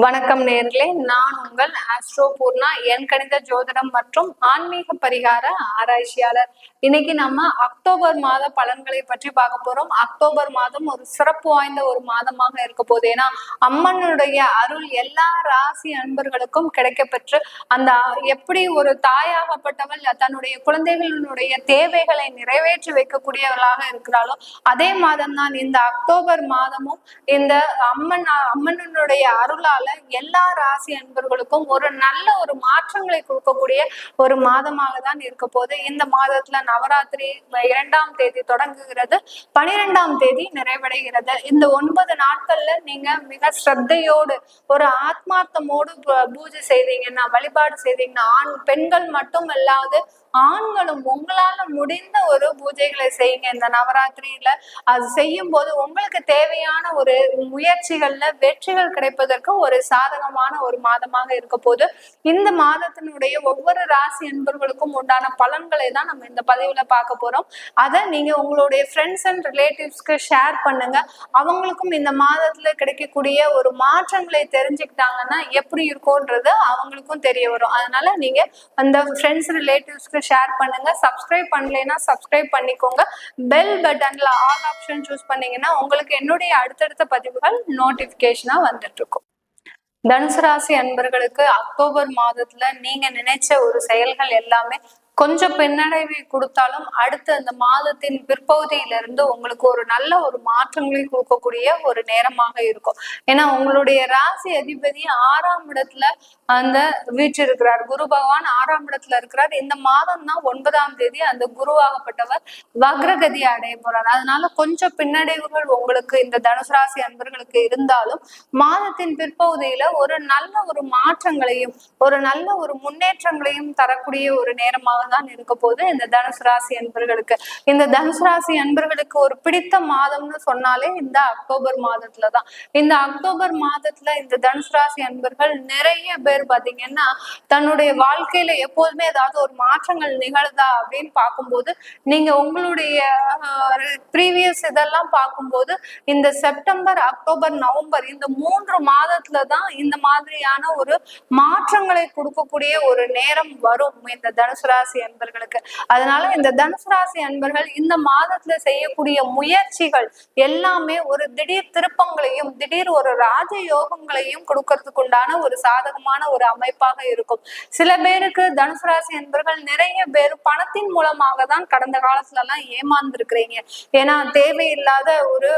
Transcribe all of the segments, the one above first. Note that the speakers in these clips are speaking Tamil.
வணக்கம் நேர்களே, நான் உங்கள் ஆஸ்ட்ரோ பூர்ணா, என் கணித ஜோதிடம் மற்றும் ஆன்மீக பரிகார ஆராய்ச்சியாளர். இன்னைக்கு நம்ம அக்டோபர் மாத பலன்களை பற்றி பார்க்க போறோம். அக்டோபர் மாதம் ஒரு சிறப்பு வாய்ந்த ஒரு மாதமாக இருக்க போகுது. ஏன்னா அம்மனுடைய அருள் எல்லா ராசி அன்பர்களுக்கும் கிடைக்கப்பெற்று அந்த எப்படி ஒரு தாயாகப்பட்டவள் தன்னுடைய குழந்தைகளுடைய தேவைகளை நிறைவேற்றி வைக்கக்கூடியவர்களாக இருக்கிறாளோ அதே மாதம் தான் இந்த அக்டோபர் மாதமும் இந்த அம்மனுடைய அருளால் எல்லா ராசி அன்பர்களுக்கும் ஒரு நல்ல ஒரு மாற்றங்களை கொடுக்கக்கூடிய ஒரு மாதமாக தான் இருக்க போது. இந்த மாதத்துல நவராத்திரி 2ஆம் தேதி தொடங்குகிறது, 12ஆம் தேதி நிறைவடைகிறது. இந்த 9 நாட்கள்ல நீங்க மிக ஸ்ரத்தையோடு ஒரு ஆத்மார்த்தமோடு பூஜை செய்தீங்கன்னா, வழிபாடு செய்தீங்கன்னா, பெண்கள் மட்டும் இல்லாது ஆண்களும் உங்களால முடிந்த ஒரு பூஜைகளை செய்யுங்க. இந்த நவராத்திரியில அது செய்யும் போது உங்களுக்கு தேவையான ஒரு முயற்சிகள்ல வெற்றிகள் கிடைப்பதற்கு ஒரு சாதகமான ஒரு மாதமாக இருக்க போது. இந்த மாதத்தினுடைய ஒவ்வொரு ராசி அன்பர்களுக்கும் உண்டான பலன்களை தான் நம்ம இந்த பதிவுல பார்க்க போறோம். அதை நீங்க உங்களுடைய ஃப்ரெண்ட்ஸ் அண்ட் ரிலேட்டிவ்ஸ்க்கு ஷேர் பண்ணுங்க. அவங்களுக்கும் இந்த மாதத்துல கிடைக்கக்கூடிய ஒரு மாற்றங்களை தெரிஞ்சுக்கிட்டாங்கன்னா எப்படி இருக்கும்ன்றது அவங்களுக்கும் தெரிய வரும். அதனால நீங்க அந்த ஃப்ரெண்ட்ஸ் ரிலேட்டிவ்ஸ்க்கு ஷேர் பண்ணுங்க. சப்ஸ்கிரைப் பண்ணலைன்னா சப்ஸ்கிரைப் பண்ணிக்கோங்க. பெல் பட்டன்ல ஆல் ஆப்ஷன் சூஸ் பண்ணீங்கன்னா உங்களுக்கு என்னுடைய அடுத்தடுத்த பதிவுகள் நோட்டிபிகேஷனா வந்துட்டு இருக்கும். தனுசு ராசி அன்பர்களுக்கு அக்டோபர் மாதத்துல நீங்க நினைச்ச ஒரு செயல்கள் எல்லாமே கொஞ்சம் பின்னடைவை கொடுத்தாலும் அடுத்து அந்த மாதத்தின் பிற்பகுதியிலிருந்து உங்களுக்கு ஒரு நல்ல ஒரு மாற்றங்களை கொடுக்கக்கூடிய ஒரு நேரமாக இருக்கும். ஏன்னா உங்களுடைய ராசி அதிபதி 6ஆம் இடத்துல அந்த வீற்றிருக்கிறார். குரு பகவான் 6ஆம் இடத்துல இருக்கிறார். இந்த மாதம் தான் 9ஆம் தேதி அந்த குருவாகப்பட்டவர் வக்ரகதி அடைய போறார். அதனால கொஞ்சம் பின்னடைவுகள் உங்களுக்கு இந்த தனுசு ராசி அன்பர்களுக்கு இருந்தாலும் மாதத்தின் பிற்பகுதியில ஒரு நல்ல ஒரு மாற்றங்களையும் ஒரு நல்ல ஒரு முன்னேற்றங்களையும் தரக்கூடிய ஒரு நேரமாக தான் இருக்க போது இந்த தனுசு ராசி அன்பர்களுக்கு. இந்த தனுசு ராசி அன்பர்களுக்கு ஒரு பிடித்த மாதம்னு சொன்னாலே இந்த அக்டோபர் மாதத்துலதான். இந்த அக்டோபர் மாதத்துல இந்த தனுசு ராசி அன்பர்கள் நிறைய பேர் பாத்தீங்கன்னா தன்னுடைய வாழ்க்கையில எப்போதுமே ஏதாவது ஒரு மாற்றங்கள் நிகழ்தா அப்படின்னு பார்க்கும்போது நீங்க உங்களுடைய ப்ரீவியஸ் இதெல்லாம் பார்க்கும்போது இந்த செப்டம்பர், அக்டோபர், நவம்பர் இந்த 3 மாதத்துலதான் இந்த மாதிரியான ஒரு மாற்றங்களை கொடுக்கக்கூடிய ஒரு நேரம் வரும் இந்த தனுசு ராசி அன்பர்களுக்கு. அதனால இந்த தனுசு ராசி அன்பர்கள் இந்த மாதத்துல செய்யக்கூடிய முயற்சிகள் எல்லாமே ஒரு திடீர் திருப்பங்களையும் திடீர் ஒரு ராஜ யோகங்களையும் கொடுக்கறதுக்கு உண்டான ஒரு சாதகமான ஒரு அமைப்பாக இருக்கும். சில பேருக்கு தனுசு ராசி அன்பர்கள் நிறைய பேர் பணத்தின் மூலமாக தான் கடந்த காலத்துல எல்லாம் ஏமாந்துருக்கிறீங்க. ஏன்னா தேவையில்லாத ஒரு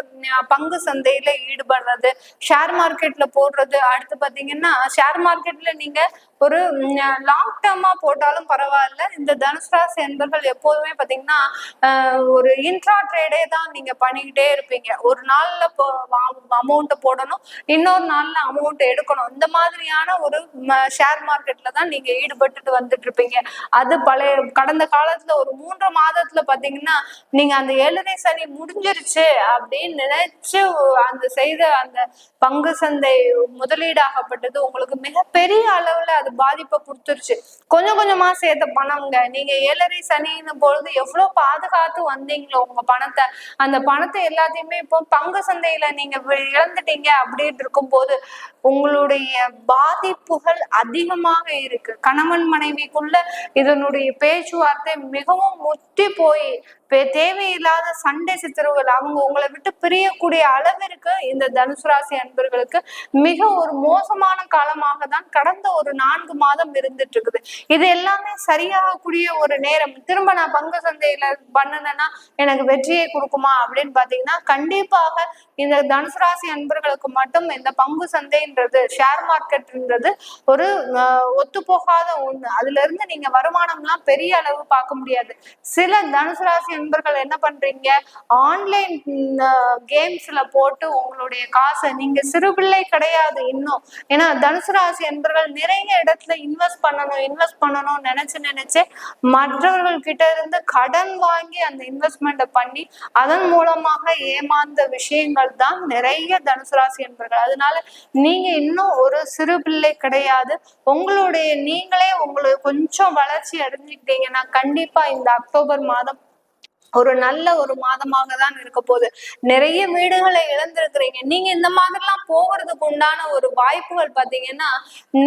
பங்கு சந்தையில ஈடுபடுறது, ஷேர் மார்க்கெட்ல போடுறது, அடுத்து பாத்தீங்கன்னா ஷேர் மார்க்கெட்ல நீங்க ஒரு லாங் டேர்மா போட்டாலும் பரவாயில்ல. இந்த தனுசு ராசி அன்பர்கள் எப்போதுமே பாத்தீங்கன்னா ஒரு இன்ட்ரா ட்ரேடே தான் நீங்க பண்ணிக்கிட்டே இருப்பீங்க. ஒரு நாள்ல அமௌண்ட் போடணும், இன்னொரு நாள்ல அமௌண்ட் எடுக்கணும். இந்த மாதிரியான ஒரு ஷேர் மார்க்கெட்ல தான் நீங்க ஈடுபட்டுட்டு வந்துட்டு இருப்பீங்க. அது கடந்த காலத்துல ஒரு 3 மாதத்துல பாத்தீங்கன்னா நீங்க அந்த 7 சனி முடிஞ்சிருச்சு அப்படின்னு நினைச்சு அந்த செய்த அந்த பங்கு சந்தை முதலீடாகப்பட்டது உங்களுக்கு மிகப்பெரிய அளவுல அது பாதிப்பை கொடுத்துருச்சு. கொஞ்சம் கொஞ்சமா சேர்த்த பணம்ங்க. நீங்க 7 சனின்னு பொழுது எவ்வளவு பாதுகாத்து வந்தீங்களோ உங்க பணத்தை, அந்த பணத்தை எல்லாத்தையுமே இப்போ பங்கு சந்தையில நீங்க இழந்துட்டீங்க அப்படின்னு இருக்கும் போது உங்களுடைய பாதிப்புகள் அதிகமாக இருக்கு. கணவன் மனைவிக்குள்ள இதனுடைய பேச்சுவார்த்தை மிகவும் முத்தி போய் தேவையில்லாத சண்டை சித்திரவுகள் அவங்க உங்களை விட்டு பிரியக்கூடிய அளவிற்கு இந்த தனுசு ராசி அன்பர்களுக்கு மிக ஒரு மோசமான காலமாக தான் கடந்த ஒரு 4 மாதம் இருந்துட்டு இருக்குது. இது எல்லாமே சரியாகக்கூடிய ஒரு நேரம். திரும்ப நான் பங்கு சந்தையில பண்ணுனேன்னா எனக்கு வெற்றியை கொடுக்குமா அப்படின்னு பாத்தீங்கன்னா கண்டிப்பாக இந்த தனுசு ராசி அன்பர்களுக்கு மட்டும் இந்த பங்கு சந்தைன்றது, ஷேர் மார்க்கெட்ன்றது ஒரு ஒத்து போகாத ஒண்ணு. அதுல இருந்து நீங்க வருமானம்லாம் பெரிய அளவு பார்க்க முடியாது. சில தனுசு ராசி நண்பர்கள் என்ன பண்றீங்க, ஆன்லைன் கேம்ஸ்ல போட்டு உங்களுடைய காசை, நீங்க சிறு பிள்ளை கிடையாது இன்னும். ஏன்னா தனுசு ராசி நண்பர்கள் நிறைய இடத்துல இன்வெஸ்ட் பண்ணணும் நினைச்சு மற்றவர்கள் கிட்ட இருந்து கடன் வாங்கி அந்த இன்வெஸ்ட்மெண்ட்டை பண்ணி அதன் மூலமாக ஏமாந்த விஷயங்கள் தான் நிறைய தனுசு ராசி நண்பர்கள். அதனால நீங்க இன்னும் ஒரு சிறு பிள்ளை கிடையாது. நீங்களே உங்களுக்கு கொஞ்சம் வளர்ச்சி அடைஞ்சுக்கிட்டீங்கன்னா கண்டிப்பா இந்த அக்டோபர் மாதம் ஒரு நல்ல ஒரு மாதமாக தான் இருக்க போகுது. நிறைய வீடுகளை இழந்திருக்கிறீங்க. நீங்க இந்த மாதிரிலாம் போகிறதுக்கு உண்டான ஒரு வாய்ப்புகள் பாத்தீங்கன்னா,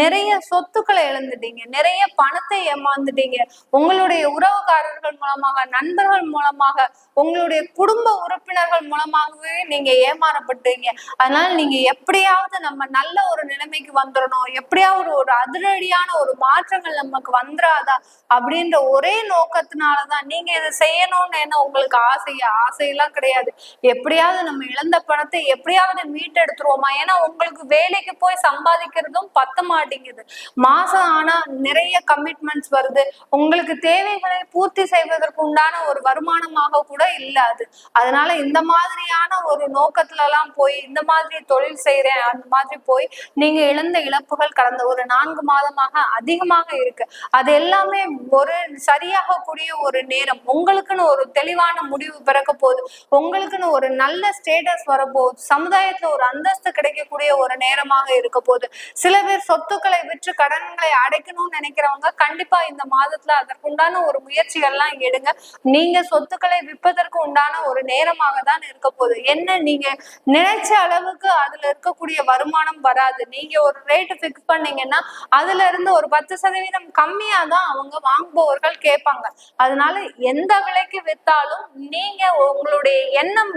நிறைய சொத்துக்களை இழந்துட்டீங்க, நிறைய பணத்தை ஏமாந்துட்டீங்க. உங்களுடைய உறவுக்காரர்கள் மூலமாக, நண்பர்கள் மூலமாக, உங்களுடைய குடும்ப உறுப்பினர்கள் மூலமாகவே நீங்க ஏமாறப்பட்டீங்க. அதனால நீங்க எப்படியாவது நம்ம நல்ல ஒரு நிலைமைக்கு வந்துடணும், எப்படியாவது ஒரு அதிரடியான ஒரு மாற்றங்கள் நமக்கு வந்துடாதா அப்படின்ற ஒரே நோக்கத்தினாலதான் நீங்க இதை செய்யணும்னு உங்களுக்கு ஆசையெல்லாம் கிடையாது. எப்படியாவது நம்ம இழந்த பணத்தை எப்படியாவது மீட்டெடுத்துருவோமா? ஏன்னா உங்களுக்கு வேலைக்கு போய் சம்பாதிக்கிறதும் பத்த மாட்டேங்குது. மாசம் ஆனா நிறைய கமிட்மெண்ட்ஸ் வருது. உங்களுக்கு தேவைகளை பூர்த்தி செய்வதற்கு உண்டான ஒரு வருமானமாக கூட இல்ல அது. அதனால இந்த மாதிரியான ஒரு நோக்கத்துல எல்லாம் போய் இந்த மாதிரி தொழில் செய்யறேன் அந்த மாதிரி போய் நீங்க இழந்த இழப்புகள் கடந்த ஒரு 4 மாதமாக அதிகமாக இருக்கு. அது எல்லாமே ஒரு சரியாக கூடிய ஒரு நேரம். உங்களுக்குன்னு ஒரு தெளிவான முடிவு பிறக்க போகுது. உங்களுக்குன்னு ஒரு நல்ல ஸ்டேட்டஸ் வரப்போகுது. சமுதாயத்துல ஒரு அந்தஸ்து கிடைக்கக்கூடிய ஒரு நேரமாக இருக்க போகுது. சில பேர் சொத்துக்களை விற்று கடன்களை அடைக்கணும்னு நினைக்கிறவங்க கண்டிப்பா இந்த மாதத்துல அதற்குண்டான ஒரு முயற்சிகள்லாம் எடுங்க. நீங்க சொத்துக்களை விற்பதற்கு உண்டான ஒரு நேரமாக தான் இருக்க போகுது. என்ன நீங்க நினைச்ச அளவுக்கு அதுல இருக்கக்கூடிய வருமானம் வராது. நீங்க ஒரு ரேட்டு பிக்ஸ் பண்ணீங்கன்னா அதுல இருந்து ஒரு 10% கம்மியா தான் அவங்க வாங்குபவர்கள் கேட்பாங்க. அதனால எந்த விலைக்கு வித்தாலும் நீங்க உங்களுடைய எண்ணம்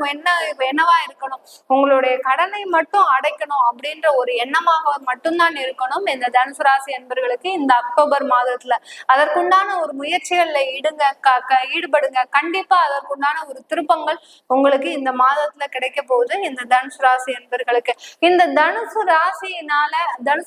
என்னவா இருக்கணும், உங்களுடைய கடனை மட்டும் அடைக்கணும் அப்படின்ற ஒரு எண்ணமாக மட்டும்தான் இருக்கணும் இந்த தனுசு ராசி என்பவர்களுக்கு இந்த அக்டோபர் மாதத்துல. அதற்குண்டான ஒரு முயற்சிகள்ல ஈடுபடுங்க. கண்டிப்பா அதற்குண்டான ஒரு திருப்பங்கள் உங்களுக்கு இந்த மாதத்துல கிடைக்க போகுது இந்த தனுசு ராசி என்பவர்களுக்கு. இந்த தனுசு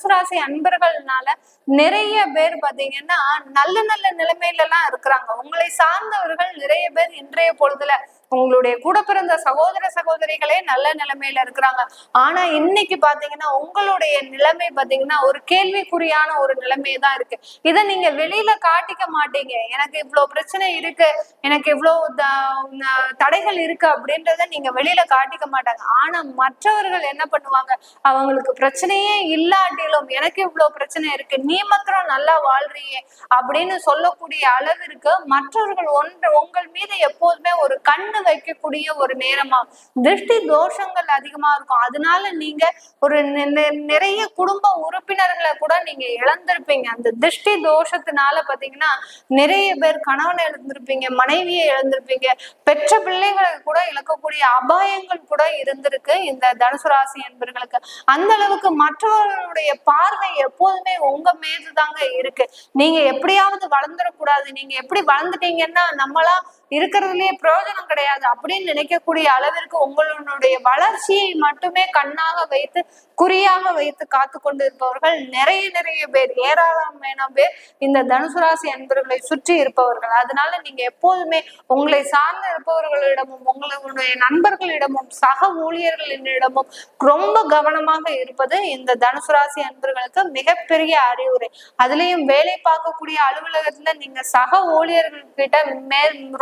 ராசி அன்பர்கள்னால நிறைய பேர் பாத்தீங்கன்னா நல்ல நல்ல நிலைமையில எல்லாம் இருக்கிறாங்க. உங்களை சார்ந்தவர்கள் நிறைய பேர் இன்றைய பொழுதுல உங்களுடைய கூட பிறந்த சகோதரிகளே நல்ல நிலைமையில இருக்கிறாங்க. ஆனா இன்னைக்கு பாத்தீங்கன்னா உங்களுடைய நிலைமை பாத்தீங்கன்னா ஒரு கேள்விக்குறியான ஒரு நிலைமை தான் இருக்கு. இதை நீங்க வெளியில காட்டிக்க மாட்டீங்க. எனக்கு இவ்வளவு பிரச்சனை இருக்கு, எனக்கு இவ்வளவு தடைகள் இருக்கு அப்படின்றத நீங்க வெளியில காட்டிக்க மாட்டாங்க. ஆனா மற்றவர்கள் என்ன பண்ணுவாங்க, அவங்களுக்கு பிரச்சனையே இல்லாட்டிலும் எனக்கு இவ்வளவு பிரச்சனை இருக்கு, நீ மாத்திரம் நல்லா வாழ்றியே அப்படின்னு சொல்லக்கூடிய அளவிற்கு மற்றவர்கள் உங்கள் மீது எப்போதுமே ஒரு கண்ணு வைக்கக்கூடிய ஒரு நேரமா, திருஷ்டி தோஷங்கள் அதிகமா இருக்கும். அதனால நீங்க ஒரு நிறைய குடும்ப உறுப்பினர்களை கூட நீங்க இழந்திருப்பீங்க. அந்த திருஷ்டி தோஷத்தினால பாத்தீங்கன்னா நிறைய பேர் கணவனை இழந்திருப்பீங்க, மனைவியை இழந்திருப்பீங்க, பெற்ற பிள்ளைகளை கூட இழக்கக்கூடிய அபாயங்கள் கூட இருந்திருக்கு இந்த தனுசு ராசி என்பவர்களுக்கு. அந்த அளவுக்கு மற்றவர்களுடைய பார்வை எப்போதுமே உங்க மீதுதாங்க இருக்கு. நீங்க எப்படியாவது வளர்ந்துடக்கூடாது, நீங்க எப்படி வளர்ந்துட்டீங்கன்னா நம்மளா இருக்கிறதுலயே பிரயோஜனம் கிடையாது அப்படின்னு நினைக்கக்கூடிய அளவிற்கு உங்களுடைய வளர்ச்சியை மட்டுமே கண்ணாக வைத்து குறியாக வைத்து காத்து கொண்டு இருப்பவர்கள் நிறைய பேர், ஏராளமான பேர் இந்த தனுசு ராசி அன்பர்களை சுற்றி இருப்பவர்கள். அதனால நீங்க எப்போதுமே உங்களை சார்ந்து இருப்பவர்களிடமும் உங்களுடைய நண்பர்களிடமும் சக ஊழியர்களிடமும் ரொம்ப கவனமாக இருப்பது இந்த தனுசு ராசி அன்பர்களுக்கு மிகப்பெரிய அறிவுரை. அதுலயும் வேலை பார்க்கக்கூடிய அலுவலகத்துல நீங்க சக ஊழியர்கள் கிட்ட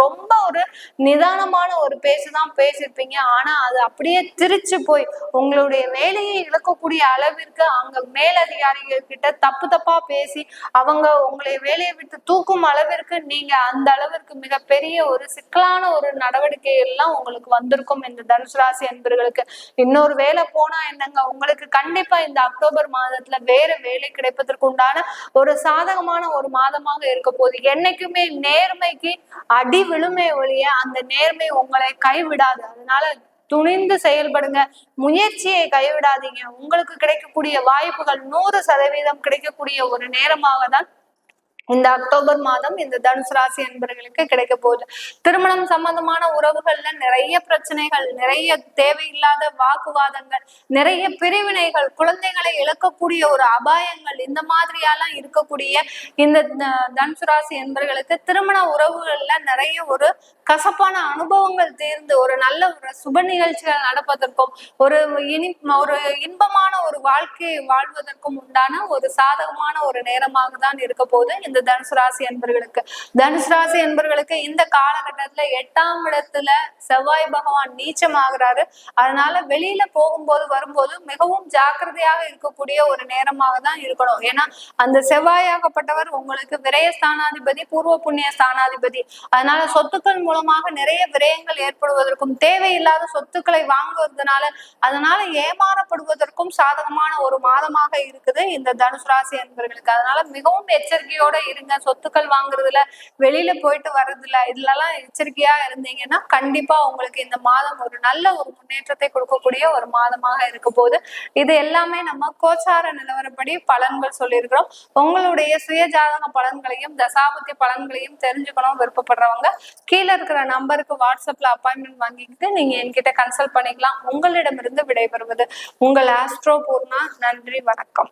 ரொம்ப ஒரு நிதானமான ஒரு பேசுதான் பேசியிருப்பீங்க. ஆனா அது அப்படியே திருச்சு போய் உங்களுடைய வேலையை இழக்கக்கூடிய அளவிற்கு அங்க மேலதிகாரிகள் கிட்ட தப்பா பேசி அவங்க உங்களை வேலையை விட்டு தூக்கும் அளவிற்கு நீங்க அந்த அளவிற்கு மிகப்பெரிய ஒரு சிக்கலான ஒரு நடவடிக்கை எல்லாம் உங்களுக்கு வந்திருக்கும் இந்த தனுசு ராசி என்பவர்களுக்கு. இன்னொரு வேலை போனா என்னங்க, உங்களுக்கு கண்டிப்பா இந்த அக்டோபர் மாதத்துல வேற வேலை கிடைப்பதற்கு உண்டான ஒரு சாதகமான ஒரு மாதமாக இருக்க போகுது. என்னைக்குமே நேர்மைக்கு அடி விழுமை ஒழிய அந்த நேர்மை உங்களை கைவிடாது. அதனால துணிந்து செயல்படுங்க, முயற்சியை கைவிடாதீங்க. உங்களுக்கு கிடைக்கக்கூடிய வாய்ப்புகள் 100% கிடைக்கக்கூடிய ஒரு நேரமாக தான் இந்த அக்டோபர் மாதம் இந்த தனுசு ராசி என்பவர்களுக்கு கிடைக்க போகுது. திருமணம் சம்பந்தமான உறவுகள்ல நிறைய பிரச்சனைகள், நிறைய தேவையில்லாத வாக்குவாதங்கள், நிறைய பிரிவினைகள், குழந்தைகளை இழக்கக்கூடிய ஒரு அபாயங்கள், இந்த மாதிரியெல்லாம் இருக்கக்கூடிய இந்த தனுசு ராசி என்பவர்களுக்கு திருமண உறவுகள்ல நிறைய ஒரு கசப்பான அனுபவங்கள் தீர்ந்து ஒரு நல்ல ஒரு சுப நிகழ்ச்சிகள் நடப்பதற்கும் ஒரு இன்பமான ஒரு வாழ்க்கையை வாழ்வதற்கும் உண்டான ஒரு சாதகமான ஒரு நேரமாக தான் இருக்க போது இந்த இந்த தனுசு ராசி என்பர்களுக்கு. தனுசு ராசி என்பர்களுக்கு இந்த காலகட்டத்துல 8ஆம் இடத்துல செவ்வாய் பகவான் நீச்சமாகிறாரு. அதனால வெளியில போகும்போது வரும்போது மிகவும் ஜாக்கிரதையாக இருக்கக்கூடிய ஒரு நேரமாக தான் இருக்கணும். ஏன்னா அந்த செவ்வாயாகப்பட்டவர் உங்களுக்கு விரய ஸ்தானாதிபதி, பூர்வ புண்ணிய ஸ்தானாதிபதி. அதனால சொத்துக்கள் மூலமாக நிறைய விரயங்கள் ஏற்படுவதற்கும், தேவையில்லாத சொத்துக்களை வாங்குவதனால அதனால ஏமாறப்படுவதற்கும் சாதகமான ஒரு மாதமாக இருக்குது இந்த தனுசு ராசி என்பவர்களுக்கு. அதனால மிகவும் எச்சரிக்கையோட இருங்க. சொத்துக்கள் வாங்குறதுல, வெளியில போயிட்டு வர்றதுல, இதுலலாம் எச்சரிக்கையா இருந்தீங்கன்னா கண்டிப்பா உங்களுக்கு இந்த மாதம் ஒரு நல்ல ஒரு முன்னேற்றத்தை கொடுக்கக்கூடிய ஒரு மாதமாக இருக்க போகுது. இது எல்லாமே நம்ம கோச்சார நிலவரப்படி பலன்கள் சொல்லியிருக்கிறோம். உங்களுடைய சுய ஜாதக பலன்களையும் தசாபுத்தி பலன்களையும் தெரிஞ்சுக்கணும் விருப்பப்படுறவங்க கீழே இருக்கிற நம்பருக்கு வாட்ஸ்அப்ல அப்பாயின்மெண்ட் வாங்கிக்கிட்டு நீங்க என்கிட்ட கன்சல்ட் பண்ணிக்கலாம். உங்களிடமிருந்து விடைபெறுவது உங்கள் ஆஸ்ட்ரோ பூர்ணா. நன்றி, வணக்கம்.